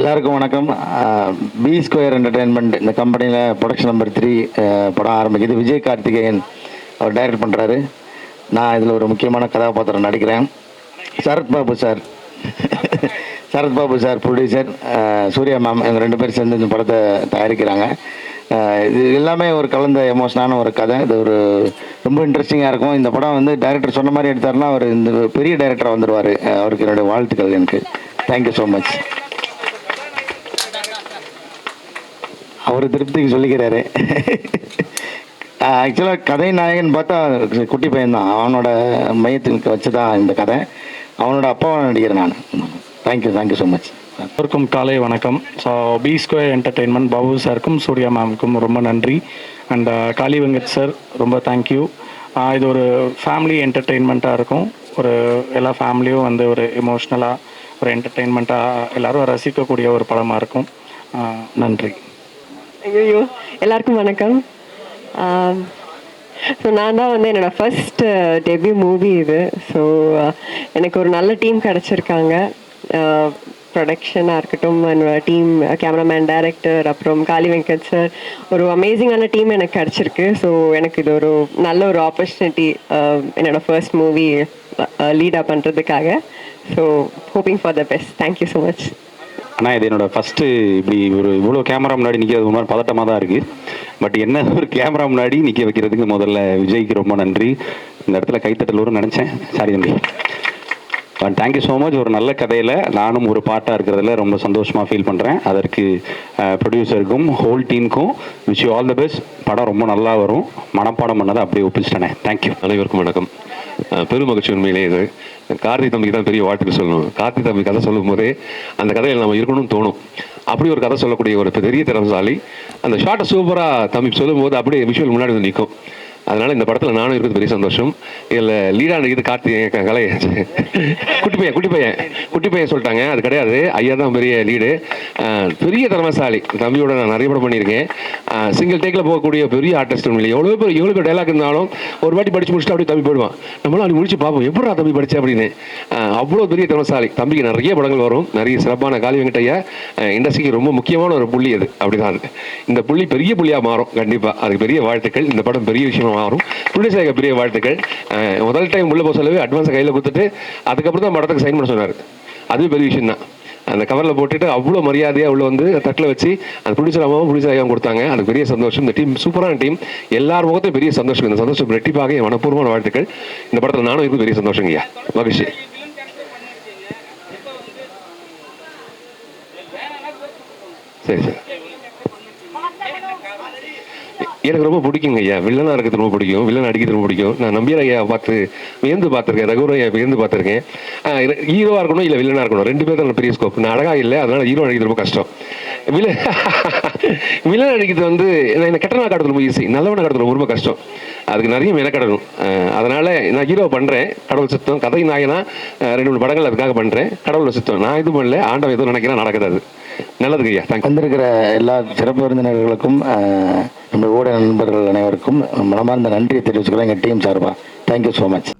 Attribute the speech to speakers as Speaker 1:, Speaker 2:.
Speaker 1: எல்லாருக்கும் வணக்கம். B square entertainment இந்த கம்பெனியில் ப்ரொடக்ஷன் நம்பர் 3 படம் ஆரம்பிக்குது. விஜய் கார்த்திகேயன் அவர் டைரக்ட் பண்ணுறாரு. நான் இதில் ஒரு முக்கியமான கதாபாத்திரம் நடிக்கிறேன். Sarathbabu sir producer, Surya ma'am, இவங்க 2 பேர் சேர்ந்து இந்த படத்தை தயாரிக்கிறாங்க. இது எல்லாமே ஒரு கலந்த எமோஷனான ஒரு கதை. இது ஒரு ரொம்ப இன்ட்ரெஸ்டிங்காக இருக்கும். இந்த படம் வந்து டைரக்டர் சொன்ன மாதிரி எடுத்தாருன்னா அவர் இந்த பெரிய டைரக்டராக வந்துடுவார். அவருக்கு என்னுடைய வாழ்த்துக்கள். எனக்கு தேங்க்யூ ஸோ மச். அவர் திருப்திக்கு சொல்லிக்கிறாரு. ஆக்சுவலாக கதை நாயகன் பார்த்தா குட்டி பையன்தான். அவனோட மையத்துக்கு வச்சு தான் இந்த கதை. அவனோட அப்பாவை நடிக்கிறேன் நான். Thank you so much.
Speaker 2: எல்லாருக்கும் காலை வணக்கம். So B square entertainment Babu சாருக்கும் சூர்யா மேமுக்கும் ரொம்ப நன்றி. அண்ட் காளி வெங்கட் சார் ரொம்ப தேங்க்யூ. இது ஒரு ஃபேமிலி என்டர்டெயின்மெண்ட்டாக இருக்கும். ஒரு எல்லா ஃபேமிலியும் வந்து ஒரு எமோஷ்னலாக ஒரு என்டர்டெயின்மெண்ட்டாக எல்லோரும் ரசிக்கக்கூடிய ஒரு படமாக இருக்கும். நன்றி.
Speaker 3: ஐயோ, எல்லாருக்கும் வணக்கம். ஸோ நான் தான் வந்து என்னோடய ஃபர்ஸ்ட் டெபியூ மூவி இது. ஸோ எனக்கு ஒரு நல்ல டீம் கிடச்சிருக்காங்க. ப்ரொடக்ஷனாக இருக்கட்டும், என்னோட டீம், கேமராமேன், டைரக்டர், அப்புறம் காளி வெங்கட் சார், ஒரு அமேசிங்கான டீம் எனக்கு கிடச்சிருக்கு. ஸோ எனக்கு இது ஒரு நல்ல ஒரு ஆப்பர்ச்சுனிட்டி என்னோடய ஃபர்ஸ்ட் மூவி லீடாக பண்ணுறதுக்காக. So hoping for the best. Thank you so much.
Speaker 4: ஆனால் இது என்னோடய ஃபஸ்ட்டு இப்படி இவ்வளோ கேமரா முன்னாடி நிற்கிறது ஒரு மாதிரி பதட்டமாக தான் இருக்குது. பட் என்ன ஒரு கேமரா முன்னாடி நிற்க வைக்கிறதுக்கு முதல்ல விஜய்க்கு ரொம்ப நன்றி. இந்த இடத்துல கைத்தட்டல் வரும்னு நினச்சேன். சாரி தம்பி. Thank you so much. ஒரு நல்ல கதையில் நானும் ஒரு பாட்டாக இருக்கிறதுல ரொம்ப சந்தோஷமாக ஃபீல் பண்ணுறேன். அதற்கு ப்ரொடியூசருக்கும் ஹோல் டீமுக்கும் wish you all the best. படம் ரொம்ப நல்லா வரும். மனப்பாடம் பண்ணதை அப்படியே ஒப்பிச்சிட்டேனே. தேங்க்யூ.
Speaker 5: அனைவருக்கும் வணக்கம். பெரும் மகிழ்ச்சி உண்மையிலே. இது கார்த்திக் தம்பிக்கு தான் பெரிய வாழ்த்துக்கு சொல்லணும். கார்த்திக் தம்பி கதை சொல்லும் போதே அந்த கதையில் நம்ம இருக்கணும்னு தோணும். அப்படி ஒரு கதை சொல்லக்கூடிய ஒரு பெரிய திறமைசாலி. அந்த ஷார்ட்டை சூப்பராக தம்பி சொல்லும் போது அப்படியே விஷுவல் முன்னாடி வந்து நிற்கும். அதனால் இந்த படத்தில் நானும் இருக்கிறது பெரிய சந்தோஷம். இதில் லீடாக நடிக்கிறது கார்த்திக் கலை குட்டி பையன் சொல்லிட்டாங்க. அது கிடையாது, ஐயா தான் பெரிய லீடு. பெரிய திறமைசாலி. தம்பியோட நான் நிறைய படம் பண்ணியிருக்கேன். சிங்கிள் டேக்கில் போகக்கூடிய பெரிய ஆர்டிஸ்ட். இல்லை எவ்வளோ பேர் டைலாக் இருந்தாலும் ஒரு வாட்டி படித்து முடிச்சுட்டு அப்படியே தம்பி போயிடுவான். நம்மளும் அப்படி முடிச்சு பார்ப்போம் எப்படா தம்பி படித்தேன் அப்படின்னு. அவ்வளோ பெரிய திறமைசாலி. தம்பிக்கு நிறைய படங்கள் வரும். நிறைய சிறப்பான காளி வெங்கட்டையா இண்டஸ்ட்ரிக்கு ரொம்ப முக்கியமான ஒரு புள்ளி. அது அப்படிதான். அது இந்த புள்ளி பெரிய புள்ளியாக மாறும் கண்டிப்பாக. அதுக்கு பெரிய வாழ்த்துக்கள். இந்த படம் பெரிய விஷயமா மாறும். ப்ரொடியூசருக்கு பெரிய வாழ்த்துக்கள். முதல் டைம் உள்ள போக சொல்லவே அட்வான்ஸை கையில் கொடுத்துட்டு அதுக்கப்புறம் தான் படத்துக்கு சைன் பண்ண சொன்னார். அதுவே பெரிய விஷயம் தான். அந்த கவரில் போட்டுட்டு அவ்வளோ மரியாதையாக உள்ள வந்து தட்டில் வச்சு அந்த ப்ரொடியூசர் அம்மாவும் ப்ரொடியூசர் ஐயாவும் கொடுத்தாங்க. அதுக்கு பெரிய சந்தோஷம். இந்த டீம் சூப்பரான டீம். எல்லார் முகத்தையும் பெரிய சந்தோஷம். இந்த சந்தோஷம் ரெட்டிப்பாக என் மனப்பூர்வமான வாழ்த்துக்கள். இந்த படத்தில் நானும் இருக்குது பெரிய சந்தோஷம் ஐயா. மகிழ்ச்சி. சரி சார். எனக்கு ரொம்ப பிடிக்குங்க ஐயா. வில்லனாக இருக்கிறது ரொம்ப பிடிக்கும். வில்லன் அடிக்கிறது ரொம்ப பிடிக்கும். நான் நம்பியார் ஐயா பார்த்து வியந்து பார்த்துருக்கேன். ரகுவர் ஐயா வியந்து பார்த்துருக்கேன். ஹீரோவாக இருக்கணும் இல்லை வில்லனாக இருக்கணும், 2 பேர் தான் பெரிய ஸ்கோப். நான் அழகாக இல்லை, அதனால் ஹீரோ அடிக்கிறது ரொம்ப கஷ்டம். வில்லன் அடிக்கிறது வந்து என்ன கெட்டனா காட்டுறது ரொம்ப ஈஸி, நல்லவனை காட்டுறது ரொம்ப கஷ்டம். அதுக்கு நிறைய மெனக்கடணும். அதனால் நான் ஹீரோ பண்ணுறேன். கடவுள் சித்தம். கதை நாயனா 2-3 படங்கள் அதுக்காக பண்ணுறேன். கடவுள் சித்தம். நான் இது பண்ணல, ஆண்டவன் எதுவும் நினைக்கிறேன் நடக்குது. அது நல்லதுக்கு ஐயா. தேங்க்ஸ்.
Speaker 1: வந்திருக்கிற எல்லா சிறப்பு விருந்தினர்களுக்கும் நம்ம ஊடக நண்பர்கள் அனைவருக்கும் மனமார்ந்த நன்றியை தெரிவிச்சுக்கிறோம் எங்கள் டீம் சார்பாக. Thank you so much.